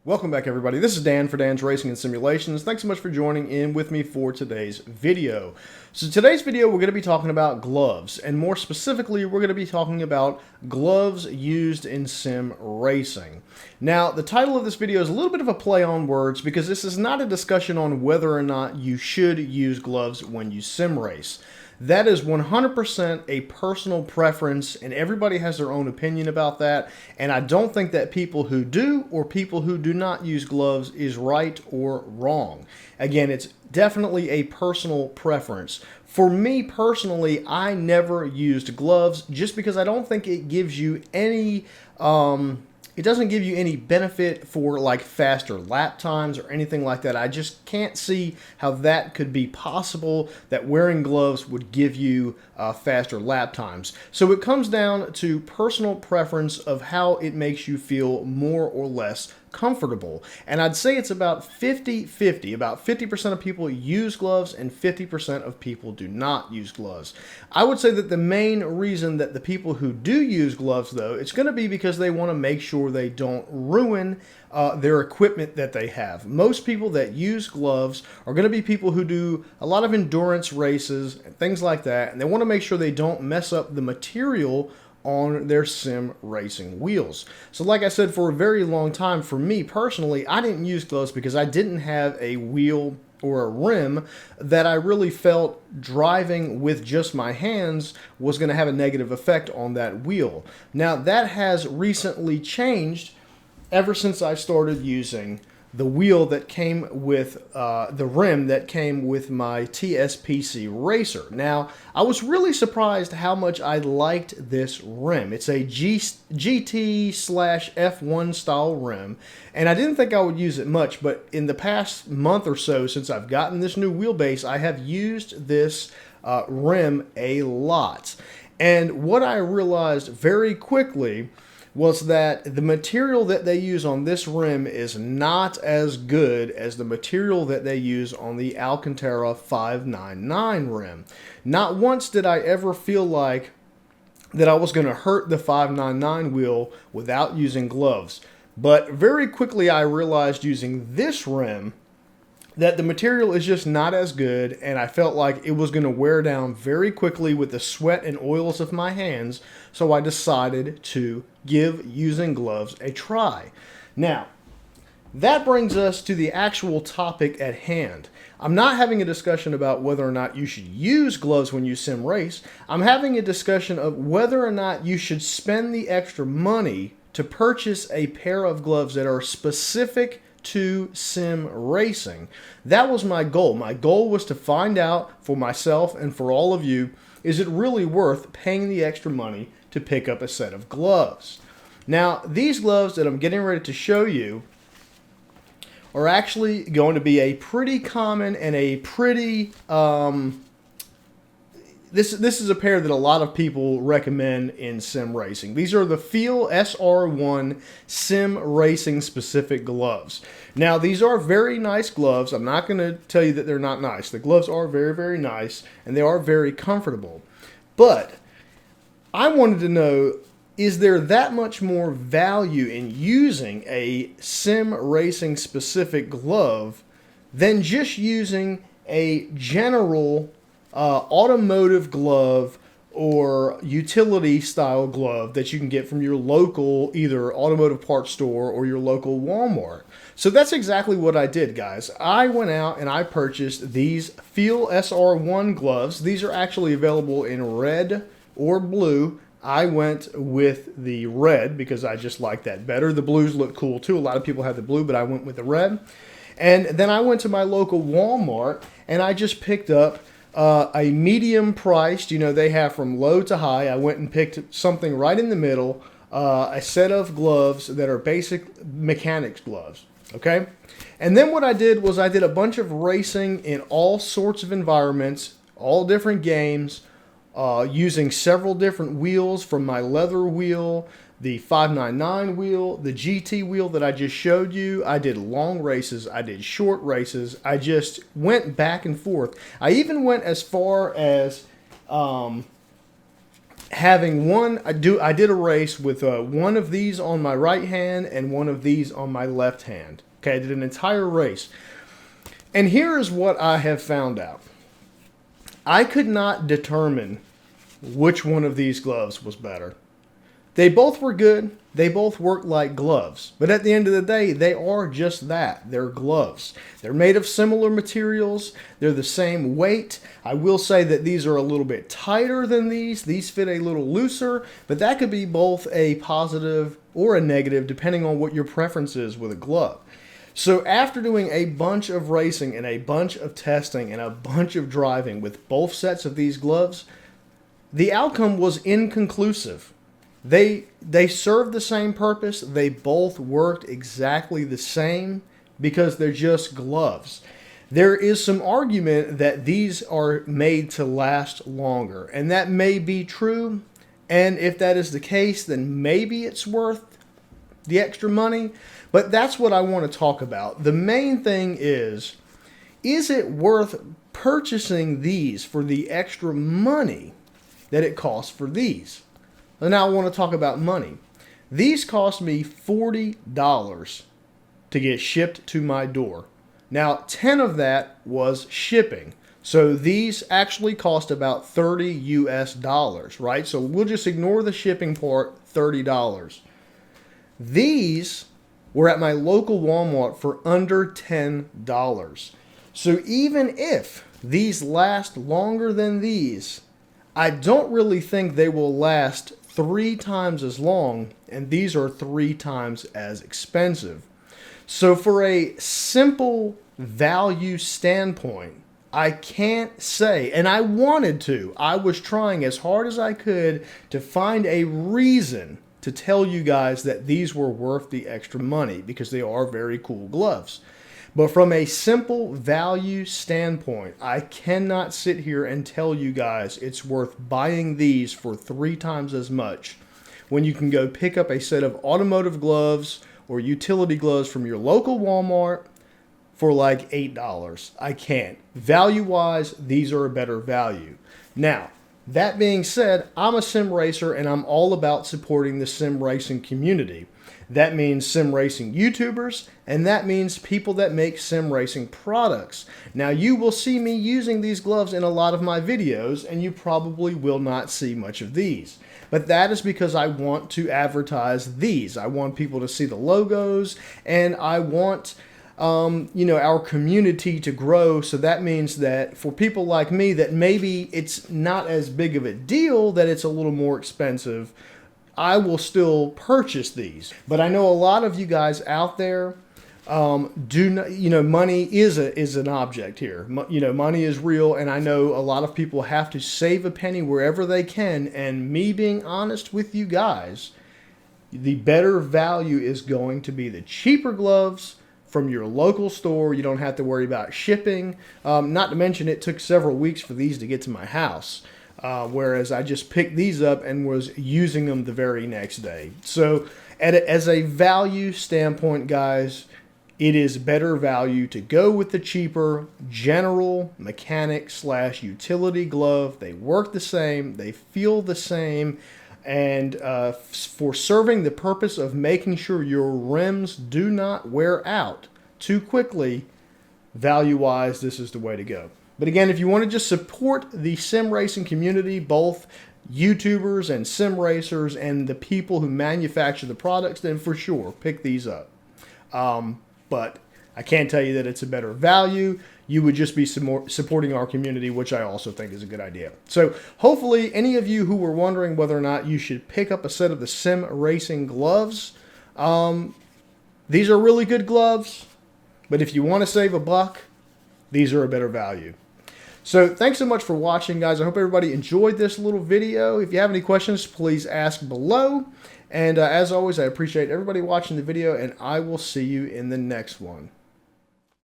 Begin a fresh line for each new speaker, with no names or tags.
Welcome back, everybody. This is Dan for Dan's Racing and Simulations. Thanks so much for joining in with me for today's video. So today's video, we're going to be talking about gloves, and more specifically, we're going to be talking about gloves used in sim racing. Now, the title of this video is a little bit of a play on words because this is not a discussion on whether or not you should use gloves when you sim race. That is 100% a personal preference, and everybody has their own opinion about that. And I don't think that people who do or people who do not use gloves is right or wrong. Again, it's definitely a personal preference. For me personally, I never used gloves just because I don't think it gives you any it doesn't give you any benefit for like faster lap times or anything like that. I just can't see how that could be possible, that wearing gloves would give you faster lap times. So it comes down to personal preference of how it makes you feel more or less comfortable. And I'd say it's about 50-50. About 50% of people use gloves and 50% of people do not use gloves. I would say that the main reason that the people who do use gloves, though, it's going to be because they want to make sure they don't ruin their equipment that they have. Most people that use gloves are going to be people who do a lot of endurance races and things like that, and they want to make sure they don't mess up the material on their sim racing wheels. So like I said, for a very long time, for me personally, I didn't use gloves because I didn't have a wheel or a rim that I really felt driving with just my hands was going to have a negative effect on that wheel. Now that has recently changed ever since I started using the wheel that came with the rim that came with my TSPC Racer. Now, I was really surprised how much I liked this rim. It's a GT/F1 style rim, and I didn't think I would use it much, but in the past month or so since I've gotten this new wheelbase, I have used this rim a lot. And what I realized very quickly was that the material that they use on this rim is not as good as the material that they use on the Alcantara 599 rim. Not once did I ever feel like that I was going to hurt the 599 wheel without using gloves. But very quickly I realized using this rim that the material is just not as good, and I felt like it was going to wear down very quickly with the sweat and oils of my hands, so I decided to give using gloves a try. Now, that brings us to the actual topic at hand. I'm not having a discussion about whether or not you should use gloves when you sim race. I'm having a discussion of whether or not you should spend the extra money to purchase a pair of gloves that are specific to sim racing. That was my goal. My goal was to find out for myself and for all of you, is it really worth paying the extra money to pick up a set of gloves? Now, these gloves that I'm getting ready to show you are actually going to be a pretty common and a pretty This is a pair that a lot of people recommend in sim racing. These are the Feel SR1 sim racing specific gloves. Now, these are very nice gloves. I'm not going to tell you that they're not nice. The gloves are very, very nice, and they are very comfortable. But I wanted to know, is there that much more value in using a sim racing specific glove than just using a general automotive glove or utility style glove that you can get from your local either automotive parts store or your local Walmart? So that's exactly what I did, guys. I went out and I purchased these Feel SR1 gloves. These are actually available in red or blue. I went with the red because I just like that better. The blues look cool too. A lot of people have the blue, but I went with the red. And then I went to my local Walmart and I just picked up a medium priced, they have from low to high. I went and picked something right in the middle, a set of gloves that are basic mechanics gloves, okay? And then what I did was I did a bunch of racing in all sorts of environments, all different games, using several different wheels from my leather wheel, the 599 wheel, the GT wheel that I just showed you. I did long races. I did short races. I just went back and forth. I even went as far as having one, I did a race with one of these on my right hand and one of these on my left hand. Okay, I did an entire race. And here is what I have found out. I could not determine which one of these gloves was better. They both were good. They both work like gloves. But at the end of the day, they are just that. They're gloves. They're made of similar materials. They're the same weight. I will say that these are a little bit tighter than these. These fit a little looser, but that could be both a positive or a negative depending on what your preference is with a glove. So after doing a bunch of racing and a bunch of testing and a bunch of driving with both sets of these gloves, the outcome was inconclusive. They served the same purpose. They both worked exactly the same because they're just gloves. There is some argument that these are made to last longer, and that may be true. And if that is the case, then maybe it's worth the extra money. But that's what I want to talk about. The main thing is it worth purchasing these for the extra money that it costs for these? And now I want to talk about money. These cost me $40 to get shipped to my door. Now, 10 of that was shipping. So these actually cost about $30 US, right? So we'll just ignore the shipping part, $30. These were at my local Walmart for under $10. So even if these last longer than these, I don't really think they will last 3 times as long, and these are 3 times as expensive. So for a simple value standpoint, I can't say, and I wanted to, I was trying as hard as I could to find a reason to tell you guys that these were worth the extra money because they are very cool gloves. But from a simple value standpoint, I cannot sit here and tell you guys it's worth buying these for 3 times as much when you can go pick up a set of automotive gloves or utility gloves from your local Walmart for like $8. I can't. Value-wise, these are a better value. Now, that being said, I'm a sim racer and I'm all about supporting the sim racing community. That means sim racing YouTubers, and that means people that make sim racing products. Now, you will see me using these gloves in a lot of my videos, and you probably will not see much of these. But that is because I want to advertise these. I want people to see the logos, and I want our community to grow. So that means that for people like me that maybe it's not as big of a deal, that it's a little more expensive, I will still purchase these. But I know a lot of you guys out there do not, money is an object here. Money is real, and I know a lot of people have to save a penny wherever they can. And me being honest with you guys, the better value is going to be the cheaper gloves from your local store. You don't have to worry about shipping. Not to mention it took several weeks for these to get to my house. Whereas I just picked these up and was using them the very next day. So as a value standpoint, guys, it is better value to go with the cheaper general mechanic / utility glove. They work the same. They feel the same. And for serving the purpose of making sure your rims do not wear out too quickly, value-wise, this is the way to go. But again, if you want to just support the sim racing community, both YouTubers and sim racers and the people who manufacture the products, then for sure, pick these up. But I can't tell you that it's a better value. You would just be supporting our community, which I also think is a good idea. So hopefully any of you who were wondering whether or not you should pick up a set of the sim racing gloves, these are really good gloves. But if you want to save a buck, these are a better value. So thanks so much for watching, guys. I hope everybody enjoyed this little video. If you have any questions, please ask below. And as always, I appreciate everybody watching the video, and I will see you in the next one.